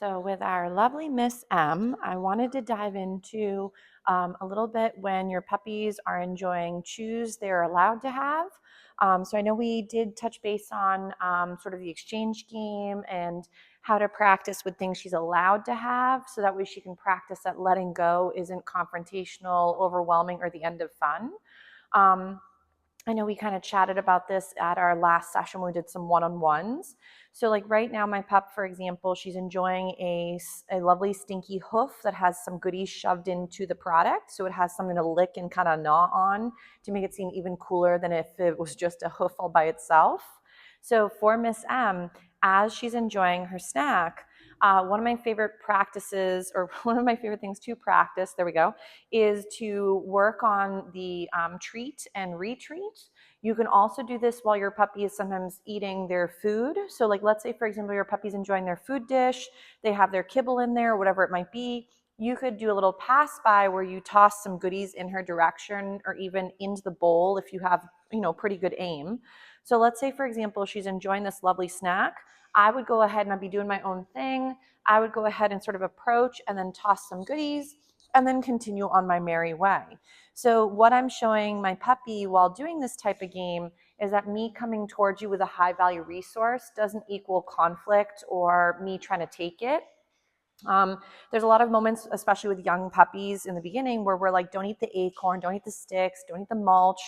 So with our lovely Miss M, I wanted to dive into a little bit when your puppies are enjoying chews they're allowed to have. So I know we did touch base on sort of the exchange game and how to practice with things she's allowed to have, so that way she can practice that letting go isn't confrontational, overwhelming, or the end of fun. Um, I know we kind of chatted about this at our last session when we did some one-on-ones. So like right now, my pup, for example, she's enjoying a lovely stinky hoof that has some goodies shoved into the product. So it has something to lick and kind of gnaw on to make it seem even cooler than if it was just a hoof all by itself. So for Miss M, as she's enjoying her snack, one of my favorite practices, or one of my favorite things to practice, there we go, is to work on the treat and retreat. You can also do this while your puppy is sometimes eating their food. So like, let's say, for example, your puppy's enjoying their food dish, they have their kibble in there, whatever it might be. You could do a little pass by where you toss some goodies in her direction or even into the bowl if you have, pretty good aim. So let's say, for example, she's enjoying this lovely snack. I would go ahead and I'd be doing my own thing. I would go ahead and sort of approach and then toss some goodies and then continue on my merry way. So what I'm showing my puppy while doing this type of game is that me coming towards you with a high value resource doesn't equal conflict or me trying to take it. There's a lot of moments, especially with young puppies in the beginning, where we're like, don't eat the acorn, don't eat the sticks, don't eat the mulch.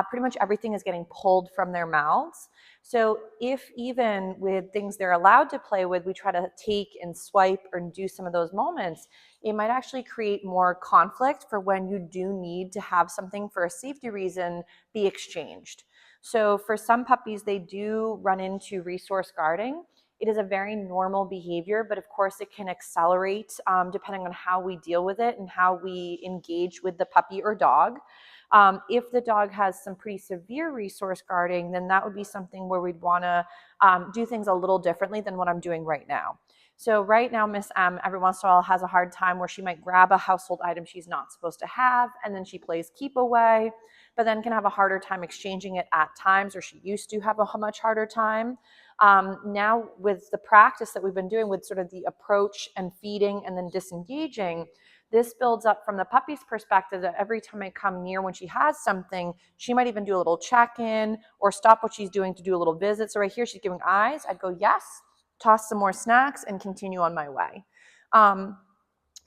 Pretty much everything is getting pulled from their mouths. So if even with things they're allowed to play with, we try to take and swipe or do some of those moments, it might actually create more conflict for when you do need to have something for a safety reason be exchanged. So for some puppies, they do run into resource guarding. It is a very normal behavior, but of course it can accelerate depending on how we deal with it and how we engage with the puppy or dog. If the dog has some pretty severe resource guarding, then that would be something where we'd want to do things a little differently than what I'm doing right now. So right now, Miss M every once in a while has a hard time where she might grab a household item she's not supposed to have, and then she plays keep away, but then can have a harder time exchanging it at times, or she used to have a much harder time. Now with the practice that we've been doing with sort of the approach and feeding and then disengaging, this builds up from the puppy's perspective that every time I come near when she has something, she might even do a little check-in or stop what she's doing to do a little visit. So right here, she's giving eyes. I'd go, yes, toss some more snacks and continue on my way.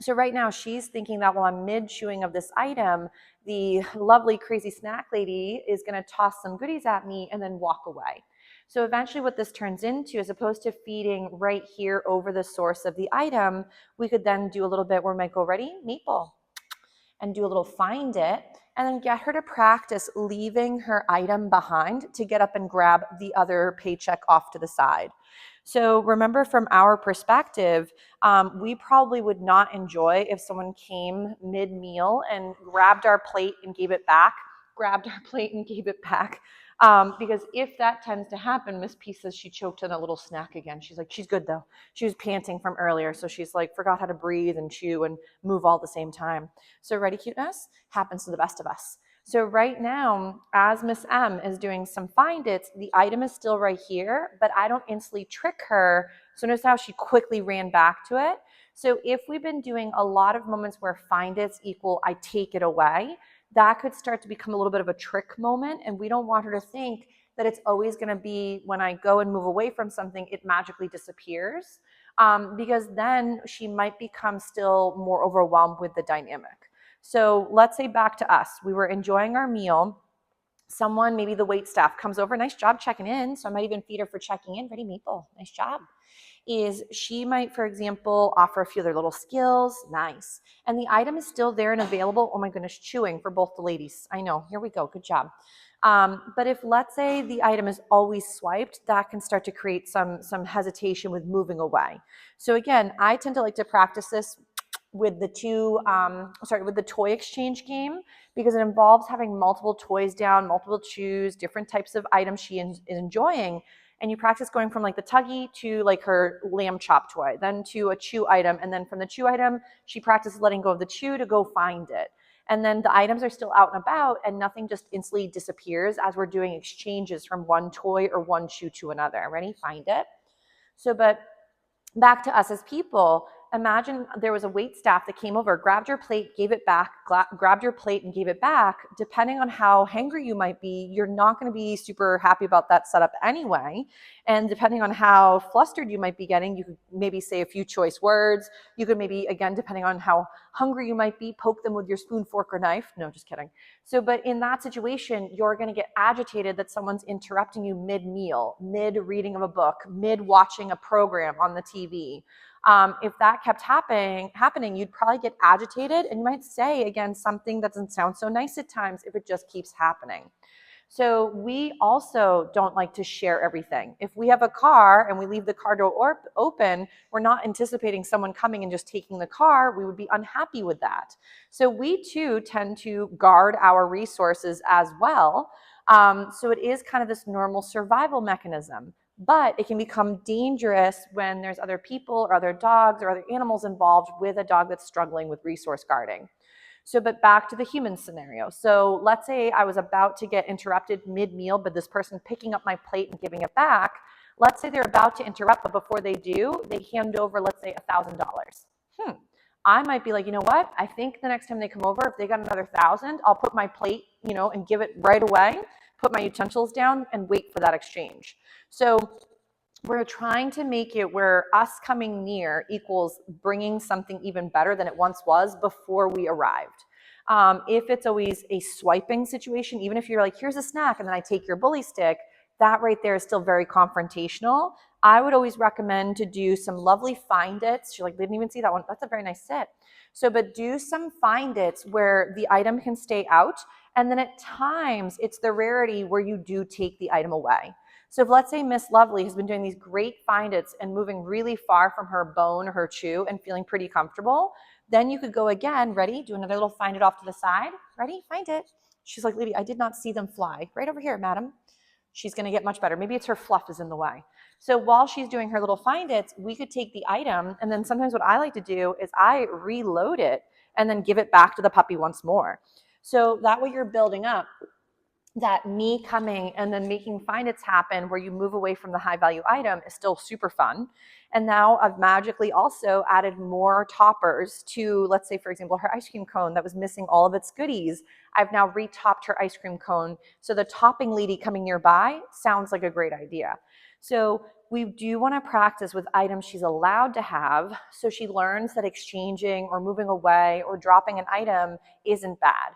So right now she's thinking that while I'm mid-chewing of this item, the lovely crazy snack lady is going to toss some goodies at me and then walk away. So eventually what this turns into, as opposed to feeding right here over the source of the item, we could then do a little bit where we might go, ready, Maple, and do a little find it, and then get her to practice leaving her item behind to get up and grab the other paycheck off to the side. So remember, from our perspective, we probably would not enjoy if someone came mid-meal and grabbed our plate and gave it back, because if that tends to happen, Miss P says she choked on a little snack again. She's like, she's good though. She was panting from earlier, so she's like, forgot how to breathe and chew and move all at the same time. So ready, cuteness? Happens to the best of us. So right now, as Miss M is doing some find its, the item is still right here, but I don't instantly trick her. So notice how she quickly ran back to it. So if we've been doing a lot of moments where find its equal I take it away, that could start to become a little bit of a trick moment. And we don't want her to think that it's always going to be when I go and move away from something, it magically disappears, because then she might become still more overwhelmed with the dynamic. So let's say back to us. We were enjoying our meal. Someone, maybe the wait staff, comes over. Nice job checking in. So I might even feed her for checking in. Ready, Maple? Nice job. Is she might, for example, offer a few other little skills. Nice. And the item is still there and available. Oh my goodness, chewing for both the ladies. I know. Here we go. Good job. But if, let's say, the item is always swiped, that can start to create some hesitation with moving away. So again, I tend to like to practice this with the with the toy exchange game, because it involves having multiple toys down, multiple chews, different types of items she is enjoying. And you practice going from like the tuggy to like her lamb chop toy, then to a chew item. And then from the chew item, she practices letting go of the chew to go find it. And then the items are still out and about, and nothing just instantly disappears as we're doing exchanges from one toy or one chew to another. Ready? Find it. So, but back to us as people, imagine there was a wait staff that came over, grabbed your plate, gave it back, grabbed your plate and gave it back. Depending on how hangry you might be, you're not going to be super happy about that setup anyway. And depending on how flustered you might be getting, you could maybe say a few choice words. You could maybe, again, depending on how hungry you might be, poke them with your spoon, fork, or knife. No, just kidding. So, but in that situation, you're going to get agitated that someone's interrupting you mid-meal, mid-reading of a book, mid-watching a program on the TV. If that kept happening, you'd probably get agitated, and you might say, again, something that doesn't sound so nice at times if it just keeps happening. So we also don't like to share everything. If we have a car and we leave the car door open, we're not anticipating someone coming and just taking the car. We would be unhappy with that. So we too tend to guard our resources as well. So it is kind of this normal survival mechanism, but it can become dangerous when there's other people or other dogs or other animals involved with a dog that's struggling with resource guarding. So, but back to the human scenario. So let's say I was about to get interrupted mid-meal, but this person picking up my plate and giving it back. Let's say they're about to interrupt, but before they do, they hand over, let's say, $1,000. I might be like, you know what? I think the next time they come over, if they got another 1,000, I'll put my plate, and give it right away, put my utensils down and wait for that exchange. So we're trying to make it where us coming near equals bringing something even better than it once was before we arrived. If it's always a swiping situation, even if you're like, here's a snack, and then I take your bully stick, that right there is still very confrontational. I would always recommend to do some lovely find its. You're like, didn't even see that one. That's a very nice sit. So, but do some find its where the item can stay out. And then at times, it's the rarity where you do take the item away. So if, let's say, Miss Lovely has been doing these great find its and moving really far from her bone or her chew and feeling pretty comfortable, then you could go again, ready? Do another little find it off to the side. Ready? Find it. She's like, lady, I did not see them fly. Right over here, madam. She's going to get much better. Maybe it's her fluff is in the way. So while she's doing her little find its, we could take the item, and then sometimes what I like to do is I reload it and then give it back to the puppy once more. So that way you're building up that me coming and then making find its happen where you move away from the high value item is still super fun. And now I've magically also added more toppers to, let's say, for example, her ice cream cone that was missing all of its goodies. I've now retopped her ice cream cone. So the topping lady coming nearby sounds like a great idea. So we do want to practice with items she's allowed to have, so she learns that exchanging or moving away or dropping an item isn't bad.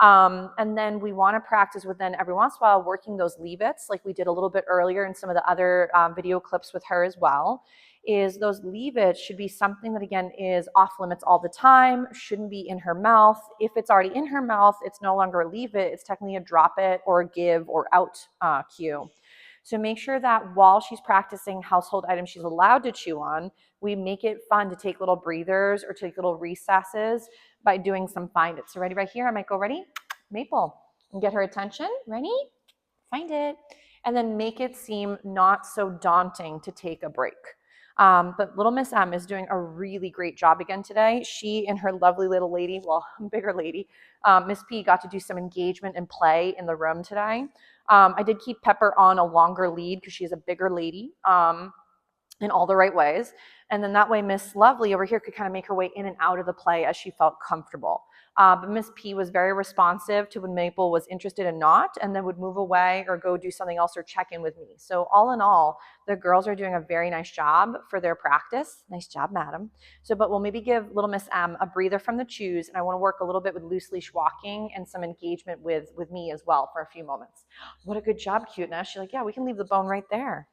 And then we want to practice with, then every once in a while, working those leave-its like we did a little bit earlier in some of the other video clips with her as well. Is those leave-its should be something that, again, is off limits all the time, shouldn't be in her mouth. If it's already in her mouth, it's no longer a leave-it, it's technically a drop it or a give or out cue. So make sure that while she's practicing household items she's allowed to chew on, we make it fun to take little breathers or take little recesses by doing some find it. So ready right here, I might go, ready? Maple. And get her attention. Ready? Find it. And then make it seem not so daunting to take a break. But little Miss M is doing a really great job again today. She and her lovely little lady, well, bigger lady, Miss P, got to do some engagement and play in the room today. I did keep Pepper on a longer lead because she's a bigger lady in all the right ways. And then that way Miss Lovely over here could kind of make her way in and out of the play as she felt comfortable. But Miss P was very responsive to when Maple was interested and not, and then would move away or go do something else or check in with me. So all in all, the girls are doing a very nice job for their practice. Nice job, madam. So, but we'll maybe give little Miss M a breather from the chews, and I want to work a little bit with loose leash walking and some engagement with me as well for a few moments. What a good job, cuteness. She's like, yeah, we can leave the bone right there.